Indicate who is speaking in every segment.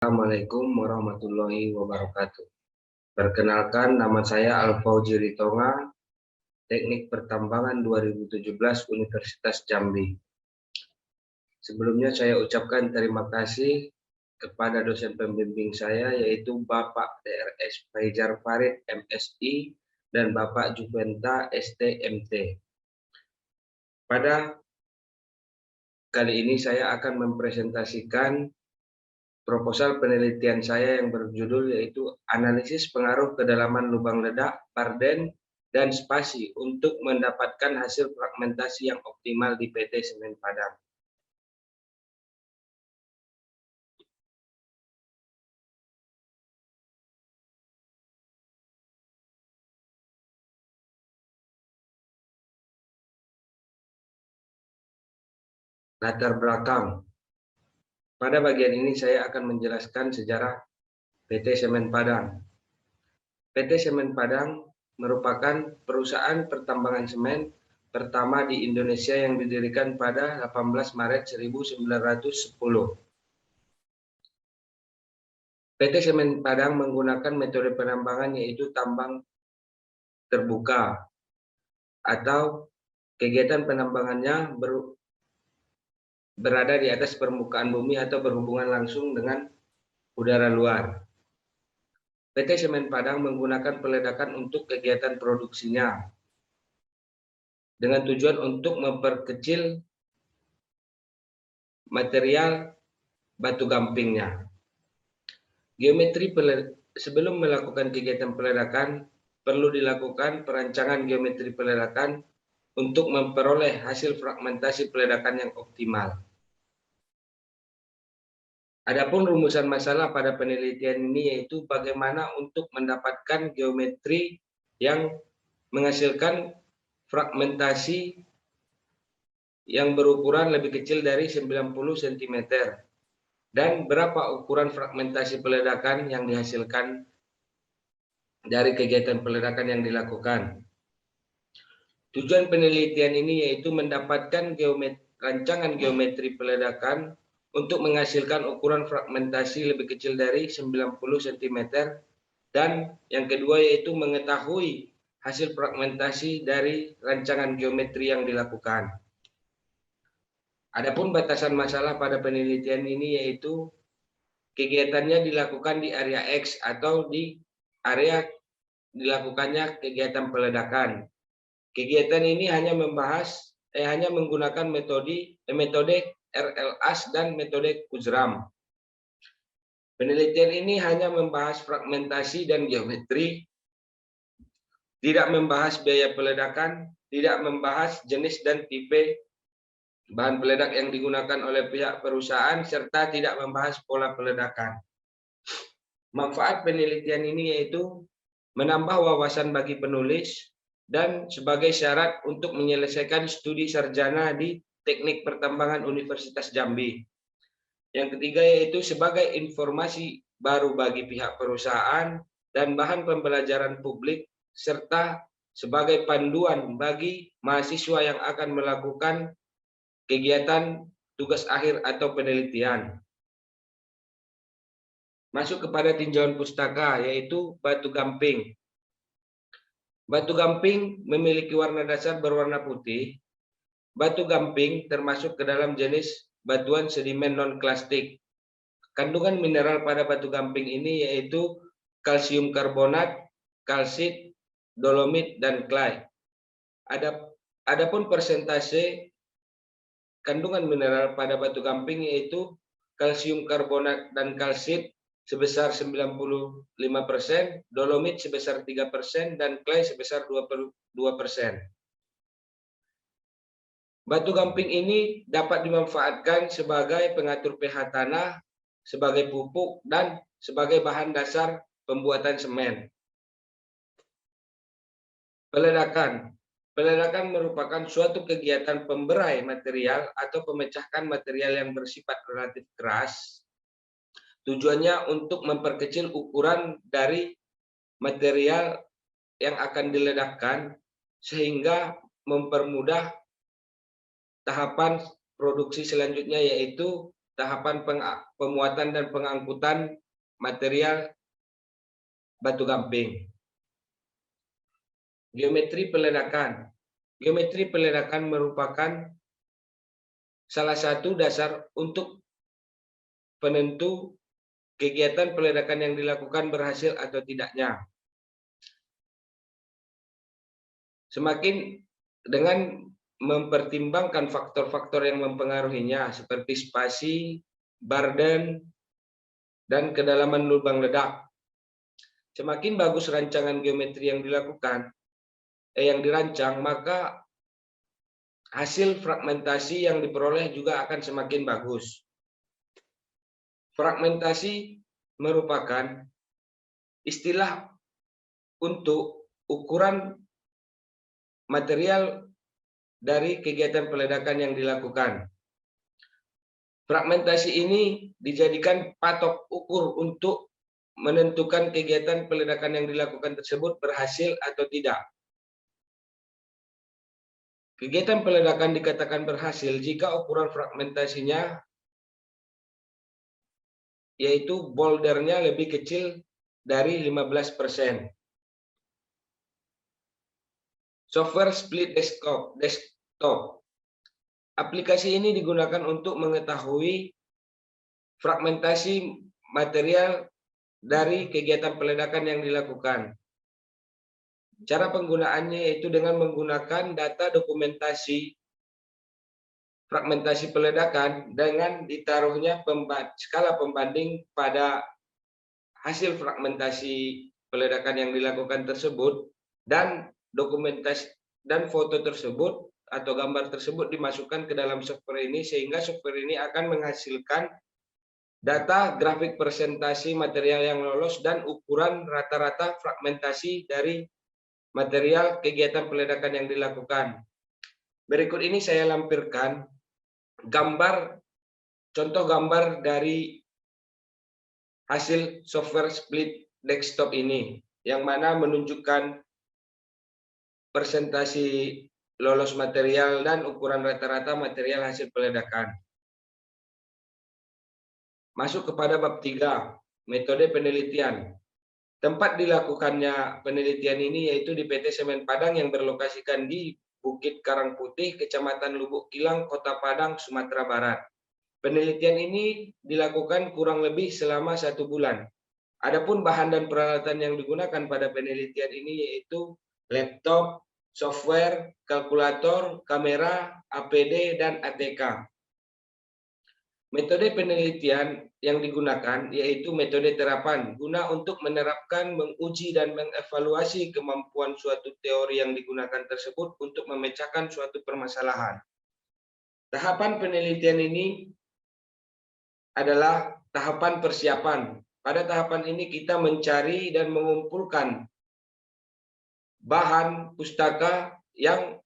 Speaker 1: Assalamualaikum warahmatullahi wabarakatuh. Perkenalkan, nama saya Alfauzi Ritonga, Teknik Pertambangan 2017 Universitas Jambi. Sebelumnya saya ucapkan terima kasih kepada dosen pembimbing saya, yaitu Bapak DRS Faizar Farid MSI dan Bapak Juventa STMT. Pada kali ini saya akan mempresentasikan proposal penelitian saya yang berjudul yaitu analisis pengaruh kedalaman lubang ledak, Barden, dan spasi untuk mendapatkan hasil fragmentasi yang optimal di PT Semen Padang. Latar belakang. Pada bagian ini saya akan menjelaskan sejarah PT Semen Padang. PT Semen Padang merupakan perusahaan pertambangan semen pertama di Indonesia yang didirikan pada 18 Maret 1910. PT Semen Padang menggunakan metode penambangan yaitu tambang terbuka atau kegiatan penambangannya berada di atas permukaan bumi atau berhubungan langsung dengan udara luar. PT Semen Padang menggunakan peledakan untuk kegiatan produksinya dengan tujuan untuk memperkecil material batu gampingnya. Sebelum melakukan kegiatan peledakan, perlu dilakukan perancangan geometri peledakan untuk memperoleh hasil fragmentasi peledakan yang optimal. Adapun rumusan masalah pada penelitian ini yaitu bagaimana untuk mendapatkan geometri yang menghasilkan fragmentasi yang berukuran lebih kecil dari 90 cm dan berapa ukuran fragmentasi peledakan yang dihasilkan dari kegiatan peledakan yang dilakukan. Tujuan penelitian ini yaitu mendapatkan rancangan geometri peledakan untuk menghasilkan ukuran fragmentasi lebih kecil dari 90 cm dan yang kedua yaitu mengetahui hasil fragmentasi dari rancangan geometri yang dilakukan. Adapun batasan masalah pada penelitian ini yaitu kegiatannya dilakukan di area X atau di area dilakukannya kegiatan peledakan. Kegiatan ini hanya menggunakan metode RLAS dan metode Kuzram. Penelitian ini hanya membahas fragmentasi dan geometri, tidak membahas biaya peledakan, tidak membahas jenis dan tipe bahan peledak yang digunakan oleh pihak perusahaan, serta tidak membahas pola peledakan. Manfaat penelitian ini yaitu menambah wawasan bagi penulis dan sebagai syarat untuk menyelesaikan studi sarjana di Teknik Pertambangan Universitas Jambi. Yang ketiga yaitu sebagai informasi baru bagi pihak perusahaan dan bahan pembelajaran publik, serta sebagai panduan bagi mahasiswa yang akan melakukan kegiatan tugas akhir atau penelitian. Masuk kepada tinjauan pustaka yaitu batu gamping. Batu gamping memiliki warna dasar berwarna putih. Batu gamping termasuk ke dalam jenis batuan sedimen non-klastik. Kandungan mineral pada batu gamping ini yaitu kalsium karbonat, kalsit, dolomit, dan clay. Adapun persentase kandungan mineral pada batu gamping yaitu kalsium karbonat dan kalsit sebesar 95%, dolomit sebesar 3%, dan clay sebesar 22%. Batu gamping ini dapat dimanfaatkan sebagai pengatur pH tanah, sebagai pupuk, dan sebagai bahan dasar pembuatan semen. Peledakan. Peledakan merupakan suatu kegiatan pemberai material atau pemecahkan material yang bersifat relatif keras. Tujuannya untuk memperkecil ukuran dari material yang akan diledakkan sehingga mempermudah tahapan produksi selanjutnya yaitu tahapan pemuatan dan pengangkutan material batu gamping. Geometri peledakan. Geometri peledakan merupakan salah satu dasar untuk penentu kegiatan peledakan yang dilakukan berhasil atau tidaknya. Semakin dengan mempertimbangkan faktor-faktor yang mempengaruhinya seperti spasi, burden, dan kedalaman lubang ledak. Semakin bagus rancangan geometri yang dilakukan, yang dirancang, maka hasil fragmentasi yang diperoleh juga akan semakin bagus. Fragmentasi merupakan istilah untuk ukuran material dari kegiatan peledakan yang dilakukan. Fragmentasi ini dijadikan patok ukur untuk menentukan kegiatan peledakan yang dilakukan tersebut berhasil atau tidak. Kegiatan peledakan dikatakan berhasil jika ukuran fragmentasinya, yaitu bouldernya lebih kecil dari 15%. Software split desktop. Aplikasi ini digunakan untuk mengetahui fragmentasi material dari kegiatan peledakan yang dilakukan. Cara penggunaannya yaitu dengan menggunakan data dokumentasi fragmentasi peledakan dengan ditaruhnya skala pembanding pada hasil fragmentasi peledakan yang dilakukan tersebut, dan dokumentasi dan foto tersebut atau gambar tersebut dimasukkan ke dalam software ini, sehingga software ini akan menghasilkan data grafik presentasi material yang lolos dan ukuran rata-rata fragmentasi dari material kegiatan peledakan yang dilakukan. Berikut ini saya lampirkan contoh gambar dari hasil software split desktop ini, yang mana menunjukkan presentasi lolos material dan ukuran rata-rata material hasil peledakan. Masuk kepada bab 3, metode penelitian. Tempat dilakukannya penelitian ini yaitu di PT Semen Padang yang berlokasikan di Bukit Karangputih, Kecamatan Lubuk Kilang, Kota Padang, Sumatera Barat. Penelitian ini dilakukan kurang lebih selama 1 bulan. Adapun bahan dan peralatan yang digunakan pada penelitian ini yaitu laptop, software, kalkulator, kamera, APD, dan ATK. Metode penelitian yang digunakan yaitu metode terapan, guna untuk menerapkan, menguji, dan mengevaluasi kemampuan suatu teori yang digunakan tersebut untuk memecahkan suatu permasalahan. Tahapan penelitian ini adalah tahapan persiapan. Pada tahapan ini kita mencari dan mengumpulkan bahan pustaka yang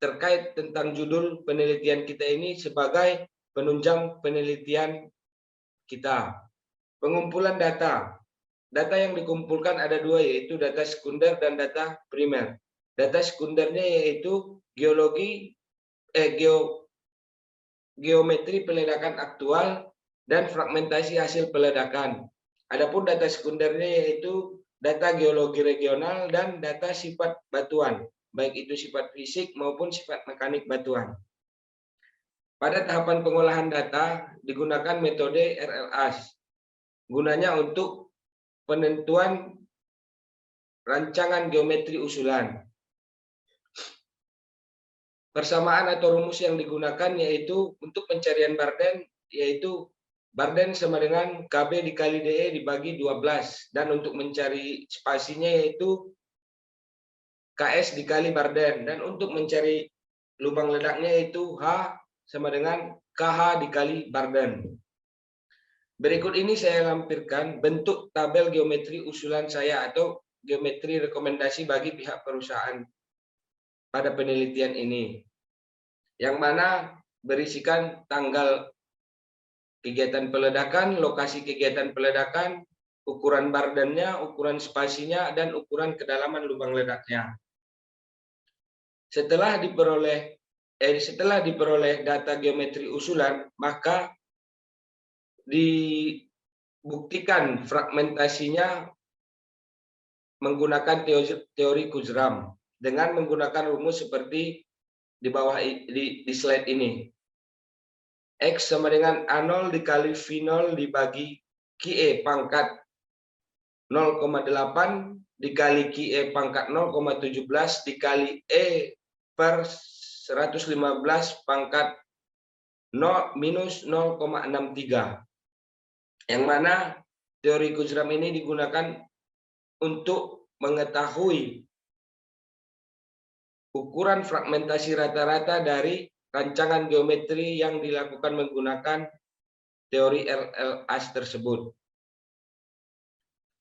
Speaker 1: terkait tentang judul penelitian kita ini sebagai penunjang penelitian kita. Pengumpulan data. Data yang dikumpulkan ada 2, yaitu data sekunder dan data primer. Data sekundernya yaitu geometri peledakan aktual dan fragmentasi hasil peledakan. Adapun data sekundernya yaitu data geologi regional dan data sifat batuan, baik itu sifat fisik maupun sifat mekanik batuan. Pada tahapan pengolahan data digunakan metode RLAS, gunanya untuk penentuan rancangan geometri usulan. Persamaan atau rumus yang digunakan yaitu untuk pencarian Barden, yaitu Barden sama dengan KB dikali DE dibagi 12, dan untuk mencari spasinya yaitu KS dikali Barden, dan untuk mencari lubang ledaknya yaitu H sama dengan KH dikali Barden. Berikut ini saya lampirkan bentuk tabel geometri usulan saya atau geometri rekomendasi bagi pihak perusahaan pada penelitian ini, yang mana berisikan tanggal kegiatan peledakan, lokasi kegiatan peledakan, ukuran bardennya, ukuran spasinya, dan ukuran kedalaman lubang ledaknya. Setelah diperoleh setelah diperoleh data geometri usulan, maka dibuktikan fragmentasinya menggunakan teori Kurzram dengan menggunakan rumus seperti di bawah di slide ini. X sama dengan A0 dikali V0 dibagi QE pangkat 0,8 dikali QE pangkat 0,17 dikali E per 115 pangkat 0 minus 0,63. Yang mana teori Kurzram ini digunakan untuk mengetahui ukuran fragmentasi rata-rata dari rancangan geometri yang dilakukan menggunakan teori LLAS tersebut.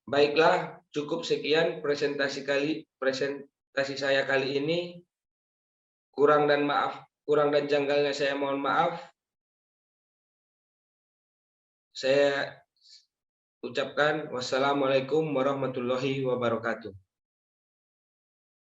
Speaker 1: Baiklah, cukup sekian presentasi saya kali ini. Kurang dan janggalnya saya mohon maaf. Saya ucapkan wassalamualaikum warahmatullahi wabarakatuh.